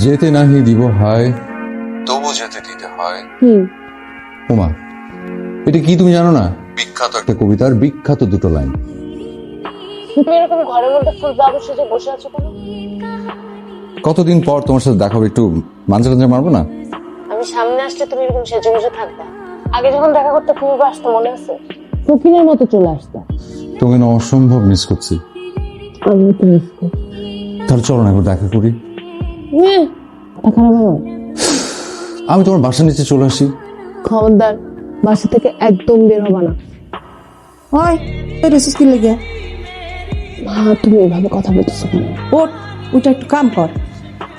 যেতে নাহি দিব হায়, তবু যেতে দিতে হয়। ওমা, এটা কি তুমি জানো না? বিখ্যাত একটা কবিতার বিখ্যাত দুটো লাইন। তুমি এরকম ঘরের মধ্যে ফুল বাবু সেজে বসে আছো কেন? কতদিন পর তোমার সাথে দেখা হবে, একটু মাঞ্জা টাঞ্জা মারবো না? আমি সামনে আসলে তুমি এরকম সেজে বসে থাকবা? আগে যখন দেখা করতে তুমি আসতো মনে আছে? ফকিরের মতো চলে আসতা। তোকে না অসম্ভব মিস করছি। আমি তো মিস করি। তাহলে চলো না একবার দেখা করি। খারাপ হবে? আমি তোমার বাসার নিচে চলে আসি। খবরদার, বাসা থেকে একদম বের হবা না। ওই বেরোছিস কি লেগে? তুমি এভাবে কথা বলতেছো কেন? ওঠ, ওইটা একটু কাম কর।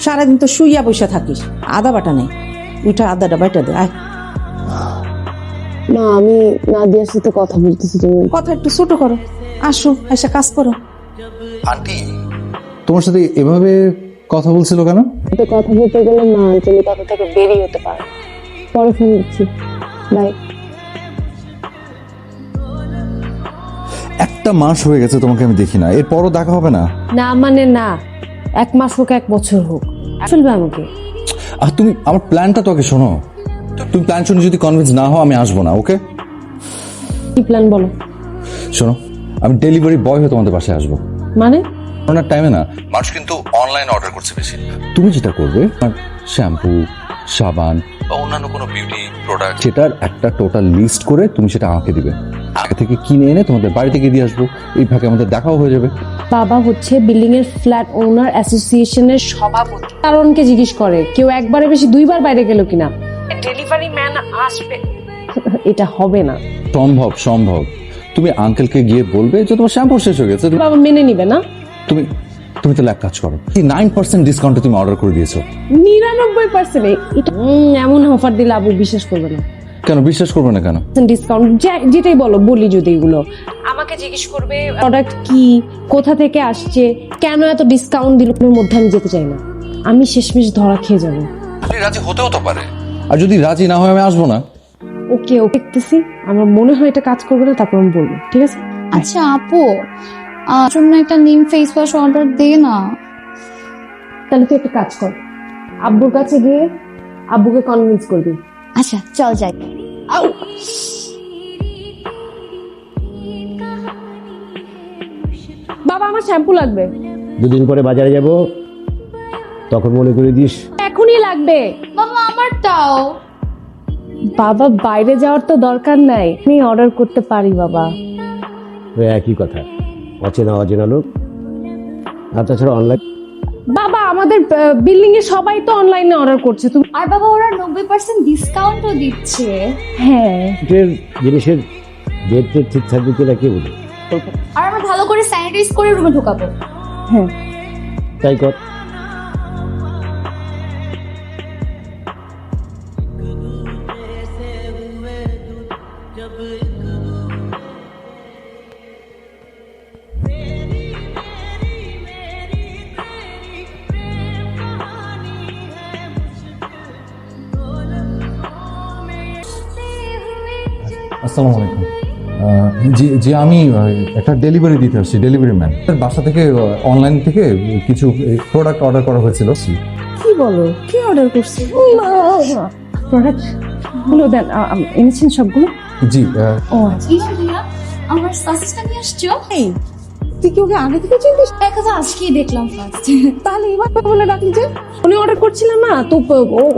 সারাদিন তো শুইয়া বসে থাকিস, আদা বাটা নেই। ওইটা আদাটা বাটা দে। আয়, না আমি নাদিয়ার সাথে কথা বলতেছি। তুমি কথা একটু ছোট করো। আসো, এসে কাজ করো। আন্টি তোমার সাথে এভাবে কথা বলছিল কেন? সাথে কথা বলতে গেলে মা তুমি কথা থেকে বেরিয়ে হতে পারো। পরে ফোন দিচ্ছি, বাই। একটা মাস হয়ে গেছে তোমাকে আমি দেখি না, এরপরও দেখা হবে না? না মানে না, 1 মাস হোক 1 বছর হোক, ফেলবে আমাকে। আর তুমি আমার প্ল্যানটা তো আগে শোনো। তুমি প্ল্যান শুনে যদি কনভিন্স না হও আমি আসবো না, ওকে? কি প্ল্যান বলো? শোনো, আমি ডেলিভারি বয় হয়ে তোমাদের বাসায় আসবো। মানে? করোনার টাইমে না মানুষ কিন্তু অনলাইন অর্ডার করছে বেশি। তুমি যেটা করবে, শ্যাম্পু, সাবান বা অন্যান্য কোনো বিউটি প্রোডাক্ট, সেটার একটা টোটাল লিস্ট করে তুমি সেটা আমাকে দিবে। আগে থেকে কিনে এনে তোমাদের বাড়ি থেকে দিয়ে আসবো। এই ফাঁকে আমাদের দেখাও হয়ে যাবে। বাবা হচ্ছে বিল্ডিং এর ফ্ল্যাট ওনার অ্যাসোসিয়েশনের সভাপতি। কারণকে জিজ্ঞেস করে কেউ একবারে বেশি 2 বার বাইরে গেল কিনা। ডেলিভারি ম্যান আসবে, এটা হবে না। সম্ভব সম্ভব। তুমি আঙ্কেলকে গিয়ে বলবে যে তোমার শ্যাম্পু শেষ হয়ে গেছে। বাবা মেনে নিবে না। তুমি তুমি তাহলে এক কাজ করো, 9% ডিসকাউন্টে তুমি অর্ডার করে দিয়েছো। 99% এটা এমন অফার দিলে আবু বিশ্বাস করবে না। কেন বিশ্বাস করবে না কেন? ডিসকাউন্ট যেটাই বলি যদি এগুলো আমাকে জিজ্ঞেস করবে প্রোডাক্ট কি, কোথা থেকে আসছে, কেন এত ডিসকাউন্ট দিল, এর মধ্যে আমি যেতে চাই না। আমি শেষমেশ ধরা খেয়ে যাব। আপনি রাজি হতেও তো পারে, আর যদি রাজি না হয় আমি আসবো না। ওকে দেখতেছি, আমার মনে হয় এটা কাজ করবে না, তারপর আমি বলবো, ঠিক আছে? আচ্ছা আপু, জন্য একটা নিম ফেস ওয়াশ অর্ডার দে না। তাহলে তুই একটা কাজ কর, আব্বুর কাছে গিয়ে আব্বুকে কনভিন্স করবি। আচ্ছা চল যাই। বাবা আমার শ্যাম্পু লাগবে। 2 দিন পরে বাজারে যাব, তখন মনে করে দিস। এখনই লাগবে। মামা আমারটাও। বাবা বাইরে যাওয়ার তো দরকার নাই, আমি অর্ডার করতে পারি বাবা। ওই একই কথা, অচেনা অচেনা লোক। আর তাছাড়া অনলাইন। বাবা আমাদের বিল্ডিং এ সবাই তো অনলাইনে অর্ডার করছে। তুমি আর বাবা ওরা 90% ডিসকাউন্টও দিচ্ছে। হ্যাঁ জিনিসের ডেট টেট ঠিক থাকবে কিনা কে বলে। আর আমরা ভালো করে স্যানিটাইজ করে রুমে ঢোকাবো। হ্যাঁ তাই কর। আসসালামু আলাইকুম। জি জি, আমি একটা ডেলিভারি দিতে আসছি, ডেলিভারি ম্যান। বাসা থেকে অনলাইন থেকে কিছু প্রোডাক্ট অর্ডার করা হয়েছিল। কি বলো, কি অর্ডার করছি? প্রোডাক্ট গুলো দেন, এনেছেন সবগুলো? জি ও আচ্ছা। ভাইয়া আমার সাসিসটা নিয়ে আসছো? এই তুই কি ওকে আগে থেকে চিনতিস? এক কথা আজকেই দেখলাম ফার্স্ট। তাহলে এবার বলে ডাকলি যে? উনি অর্ডার করছিলাম না তো,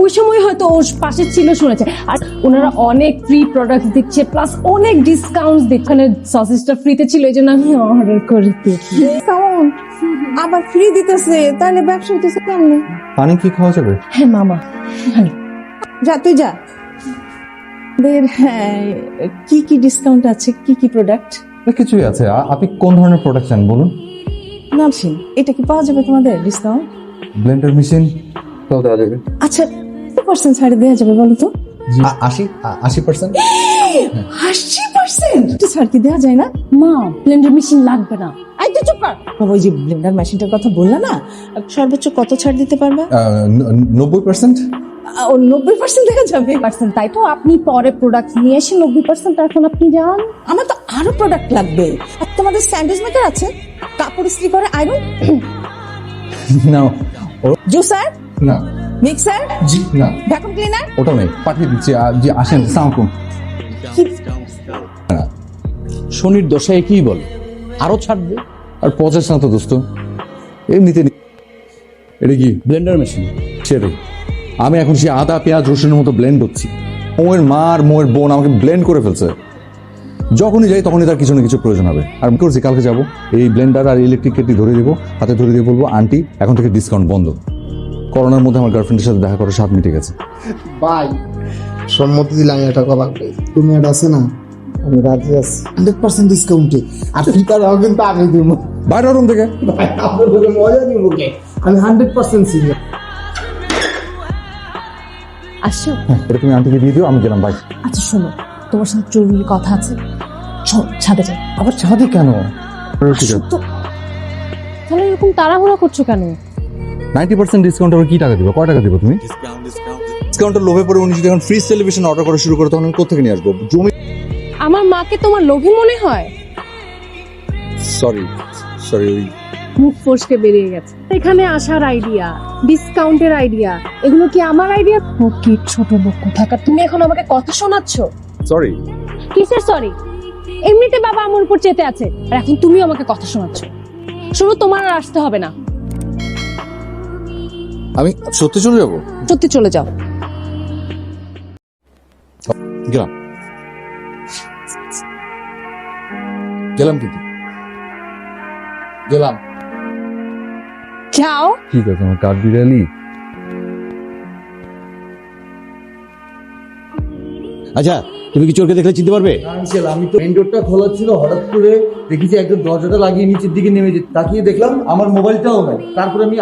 ওই সময় হয়তো ওর পাশে ছিল, শুনেছে। আর ওনারা অনেক ফ্রি প্রোডাক্ট দিচ্ছে, প্লাস অনেক ডিসকাউন্ট দিচ্ছে। ওখানে সসেসটা ফ্রিতে ছিল, এই জন্য আমি অর্ডার করে দিয়েছি। ডিসকাউন্ট আবার ফ্রি দিতেছে, তাহলে ব্যবসা হইতেছে কেমনে? পানি কি খাওয়া যাবে? হ্যাঁ মামা, যা তুই যা। হ্যাঁ, কি কি ডিসকাউন্ট আছে, কি কি প্রোডাক্ট? কিছুই আছে। আপনি কোন ধরনের প্রোডাক্ট চান বলুন? নামছিন, এটা কি পাওয়া যাবে তোমাদের ডিসকাউন্ট? ব্লেন্ডার মেশিন তাও দেওয়া যাবে। আচ্ছা 2% ছাড়ে দেওয়া যাবে বলো তো? 80%। 80% ছাড় কি দেওয়া যায় না? মা ব্লেন্ডার মেশিন লাগবে না। এই তুই চুপ কর বাবা। ওই যে ব্লেন্ডার মেশিনটার কথা বললা না, সর্বোচ্চ কত ছাড় দিতে পারবা? 90%। ও 90% দেখা যাবে? তাই তো আপনি পরে প্রোডাক্ট নিয়ে এসে 90%, এখন আপনি যান। আমার তো আরো প্রোডাক্ট লাগবে। আর তোমাদের স্যান্ডউইচ মেকার আছে? কাপড় ইস্ত্রি করে আয়রন? না জুসার? না মিক্সার, জি না, ভ্যাকুম ক্লিনার। ওটা নেই, পাঠিয়ে দিচ্ছি। জি আসেন, সালামালাইকুম। শনির দশায় কি বলে আরো ছাড়বে। আর 50 না তো দোস্ত, এমনিতে এটা কি ব্লেন্ডার মেশিন সেটাই। আমি এখন সে আদা পেঁয়াজ রসুনের মতো ব্লেন্ড করছি। মোয়ের মা আর মোয়ের বোন আমাকে ব্লেন্ড করে ফেলছে। যখনই যাই তখনই তার কিছু না কিছু প্রয়োজন হবে। আর আমি করছি, কালকে যাবো, এই ব্লেন্ডার আর ইলেকট্রিক কেটলি ধরে দেবো, হাতে ধরে দিয়ে বলবো, আন্টি এখন থেকে ডিসকাউন্ট বন্ধ। করোনার মধ্যে আমার গার্লফ্রেন্ডের সাথে দেখা করে 7 মিটে গেছে। ভাই সম্মতি দিলে আমি একটা কথা বলি, তুমি এটা আছে না, আমি রাজি আছি 100% ডিসকাউন্টে। আর ফিতারাও কিন্তু আমি দিব বাইরে রুম থেকে। ভাই, আপনাদের মজা দিব কে, আমি 100% সিরিয়াস। আসছো? এটা তুমি আন্টিকে দিয়ে দিও, আমি গেলাম, বাই। আচ্ছা শোনো, তোমার সাথে জরুরি কথা আছে, চল ছাদে যাই। আবার ছাদে কেন? ঠিক আছে, তো তাহলে এরকম তাড়াহুড়া করছো কেন? 90% ডিসকাউন্ট আবার কি টাকা দিবে? কয় টাকা দিবে তুমি? ডিসকাউন্টের লোভে পড়ে উনি যদি এখন ফ্রিজ টেলিভিশন অর্ডার করা শুরু করে, তখন আমি কোথা থেকে নিয়ে আসবো? জমি। আমার মাকে তোমার লোভী মনে হয়? সরি সরি, ওই মুখ ফসকে বেরিয়ে গেছে। এখানে আসার আইডিয়া, ডিসকাউন্টের আইডিয়া, এগুলো কি আমার আইডিয়া? ও কি ছোট লোক কোথাকার, তুমি এখন আমাকে কথা শোনাচ্ছ? সরি। কিসের সরি? এমনিতে বাবা আমার উপর চেতে আছে, আর এখন তুমি আমাকে কথা শোনাচ্ছ। শোনো, তোমার আর আসতে হবে না, আমি সত্যি চলে যাবো। সত্যি চলে যাও। গেলাম গেলাম কিন্তু গেলাম। যাও। ঠিক আছে, আমার কাঠ বিড়ালি। আচ্ছা, তুমি কি চোরকে দেখলে চিনতে পারবে? আঙ্কেল, আমি তো মেইন ডোরটা খোলা ছিল, হঠাৎ করে দেখি যে একদম দরজাটা লাগিয়ে নিচের দিকে নেমে যেতে, তাকিয়ে দেখলাম আমার মোবাইলটাও নাই। তারপরে আমি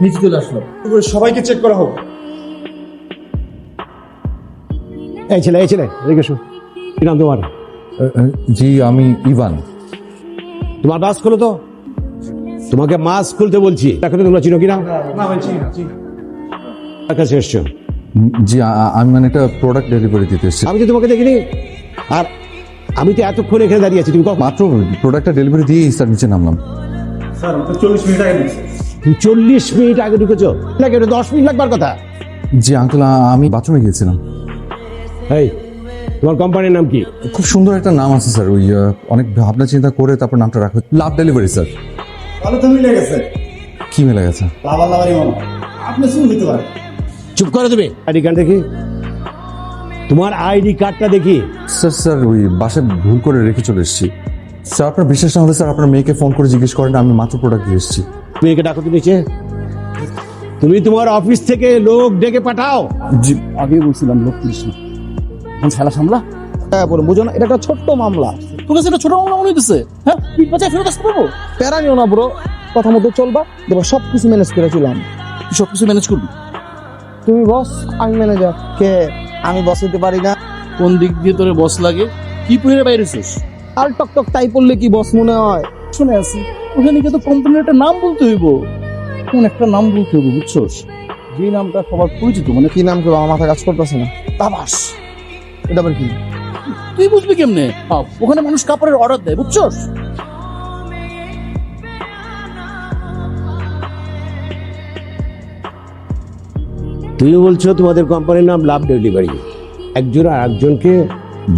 নিচে চলে আসলাম। তারপরে সবাইকে চেক করা হোক। এই ছেলে এদিকে এসো। কি নাম তোমার? জি, আমি ইভান। তোমার মাস্ক খোলো তো। তোমাকে মাস্ক খুলতে বলছি। এখন তোমরা চিনো কিনা? না ভাই, চিনি না, চিনি। কার কাছে এসছো? জি, আমি মানে একটা প্রোডাক্ট ডেলিভারি দিতে এসেছি। আমি তো তোমাকে দেখিনি। আর আমি তো এতক্ষণ এখানে দাঁড়িয়ে আছি, তুমি কখন? মাত্র প্রোডাক্টটা ডেলিভারি দিয়ে স্যার নিচে নামলাম। স্যার, 40 মিনিট আগে দিয়েছে। তুমি 40 মিনিট আগে ঢুকেছো নাকি? ওটা 10 মিনিট লাগবার কথা। জি আঙ্কেল, আমি বাথরুমে গিয়েছিলাম। এই, তোমার কোম্পানির নাম কি? খুব সুন্দর একটা নাম আছে স্যার, ওই অনেক ভাবনা চিন্তা করে তারপর নামটা রাখা। লাভ ডেলিভারি স্যার। তাহলে তো মিলে গেছে। কি মেলে গেছে? লাভার লাভারই মনে হয়। আপনি শুন দিতে পারেন। চুপ করে দেবে। আইডি কার্ড দেখি, তোমার আইডি কার্ডটা দেখি। স্যার ওই বাসায় ভুল করে রেখে চলে এসেছি। স্যার আপনার বিশ্বাস না হলে স্যার আপনার মেয়েকে ফোন করে জিজ্ঞেস করেন, আমি মাত্র প্রোডাক্ট দিয়ে এসেছি। মেয়েকে ডাকো তো নিচে। তুমি তোমার অফিস থেকে লোক ডেকে পাঠাও। জি আগে বলছিলাম লোক পুলিশ না, এখন খেলা সামলা। হ্যাঁ বলো, বুঝো না, এটা একটা ছোট্ট মামলা। তোর কাছে এটা ছোট মামলা মনে হইতেছে? হ্যাঁ, পিঠ বাঁচায় ফেরত আসতে পারবো? প্যারা নিও না ব্রো, কথা মতো চলবা, দেবা সবকিছু ম্যানেজ করে চলাম। তুই সবকিছু ম্যানেজ করবি? তুমি বস, আমি ম্যানেজার। কে? আমি বস হতে পারি না। কোন দিক দিয়ে তোরে বস লাগে? কি পড়ে বাইরেছিস? আর টক তাই পড়লে কি বস মনে হয়? শুনে আছি ওখানে গিয়ে তো কোম্পানির একটা নাম বলতে হইব। কোন একটা নাম বলতে হইব, বুঝছস? যে নামটা সবার পরিচিত, মানে কি নাম কেউ আমার মাথা কাজ করতেছে না। তাবাস। এটা আবার কি? তুই বুঝবি কেমনে? ওখানে মানুষ কাপড়ের অর্ডার দেয়, বুঝছস? তুমি বলছো তোমাদের কোম্পানির নাম লাভ ডেলিভারি, একজন আর একজনকে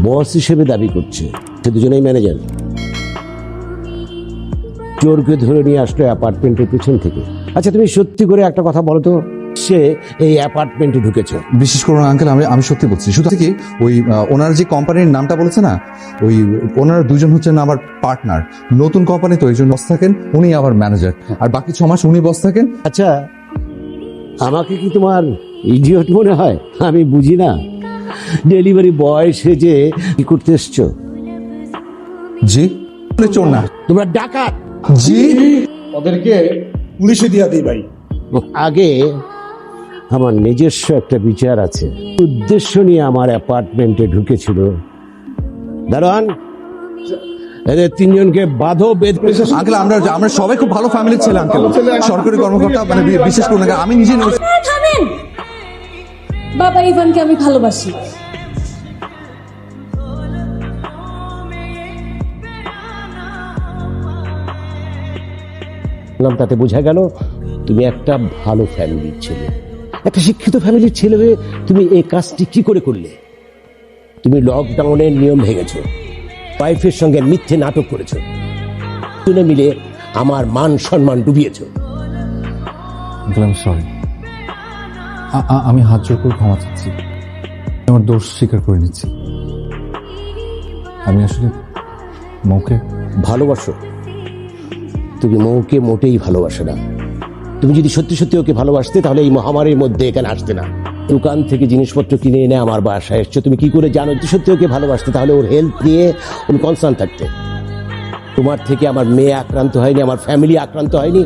বস হিসেবে দাবি করছে, সে দুজনেই ম্যানেজার। চোরকে ধরে নিয়ে আসলো অ্যাপার্টমেন্টের পিছন থেকে। আচ্ছা, তুমি সত্যি করে একটা কথা বলো তো, সে এই অ্যাপার্টমেন্টে ঢুকেছে? বিশেষ করুন আঙ্কেল, আমি সত্যি বলছি। শুধু কি ওই ওনার যে কোম্পানির নামটা বলেছে না, ওই ওনারা দুজন হচ্ছেন আমার পার্টনার। নতুন কোম্পানি তো, এই জন্য বস থাকেন উনি, আবার ম্যানেজার, আর বাকি 6 মাস উনি বস থাকেন। আচ্ছা, আমাকে কি তোমার ইডিয়ট মনে হয়? আমি বুঝি না ডেলিভারি বয় সেজে কি করতে এসছো? জি চোর না, তোমরা ডাকাত। জি ওদেরকে পুলিশে দিয়া দিই ভাই। আগে আমার নিজস্ব একটা বিচার আছে। উদ্দেশ্য নিয়ে আমার অ্যাপার্টমেন্টে ঢুকেছিল। দারোয়ান, এদের 3 জনকে বাঁধো, বেদ। আঙ্কেল, আমরা সবাই খুব ভালো ফ্যামিলির ছেলে আঙ্কেল, সরকারি কর্মকর্তা, মানে বিশেষ করুন আমি নিজে থামেন, বাবা ইভানকে আমি ভালোবাসি। তাতে বোঝা গেল তুমি একটা ভালো ফ্যামিলির ছেলে। একটা শিক্ষিত ফ্যামিলির ছেলে হয়ে তুমি এই কাজটি কি করে করলে? তুমি লকডাউনের নিয়ম ভেঙেছ, ওয়াইফের সঙ্গে মিথ্যে নাটক করেছ, দুজনে মিলে আমার মান সম্মান ডুবিয়েছ। আমি সরি, আমি হাত জোর করে ক্ষমা চাচ্ছি, আমার দোষ স্বীকার করে নিচ্ছি। আমি আসলে মৌকে ভালোবাসো? তুমি মৌকে মোটেই ভালোবাসো না। তুমি যদি সত্যি সত্যি ওকে ভালোবাসতে তাহলে এই মহামারীর মধ্যে এখানে আসতে না। দোকান থেকে জিনিসপত্র কিনে এনে আমার বাসায় এসছো। তুমি কি করে জানো যে সত্যি ওকে ভালোবাসতে? তাহলে ওর হেলথ নিয়ে তুমি কনসার্ন থাকতে। তোমার থেকে আমার মেয়ে আক্রান্ত হয়নি, আমার ফ্যামিলি আক্রান্ত হয়নি।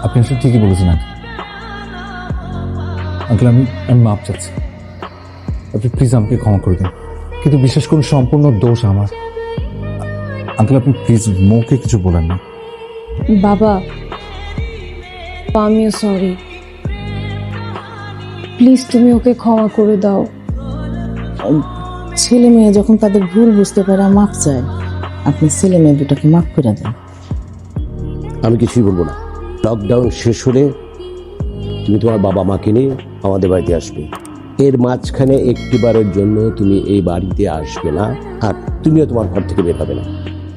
আপনি আসলে ঠিকই বলেছেন আঙ্কেল। আমি মাপ চাচ্ছি, আপনি প্লিজ আমাকে ক্ষমা করে দিন। কিন্তু বিশেষ করে সম্পূর্ণ দোষ আমার। আঙ্কেল আপনি প্লিজ মৌকে কিছু বলেন না। বাবা, আমিও সরি, প্লিজ তুমি ওকে ক্ষমা করে দাও। ছেলে মেয়ে যখন তাদের ভুল বুঝতে পারে মাপ চায়, আপনি ছেলে মেয়ে দুটাকে মাফ করে দেন। আমি কিছুই বলবো না। লকডাউন শেষ হলে তুমি তোমার বাবা মাকে নিয়ে আমাদের বাড়িতে আসবে। এর মাঝখানে একটিবারের জন্য তুমি এই বাড়িতে আসবে না, আর তুমিও তোমার ঘর থেকে বের হবে না।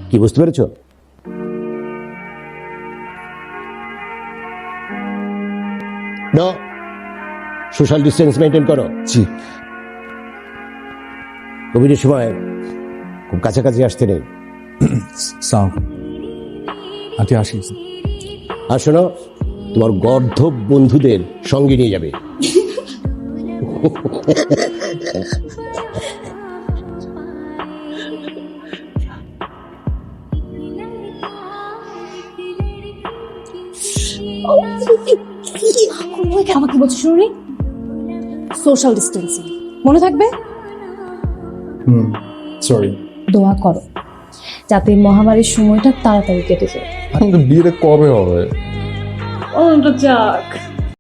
কি বুঝতে পেরেছো? সোশ্যাল ডিস্টেন্স মেনটেন করো। জি। কোভিডের সময় খুব কাছাকাছি আসতে নেই। সাউন্ড আন্টি আসি। আর শোনো, তোমার গর্ধব বন্ধুদের সঙ্গে নিয়ে যাবে। আমাকে বলছো শুনি, সোশ্যাল ডিস্টেন্সিং মনে থাকবে? সরি। দোয়া করো যাতে মহামারীর সময়টা তাড়াতাড়ি কেটে যায়। আমাদের বিয়েটা কবে হবে? যাক।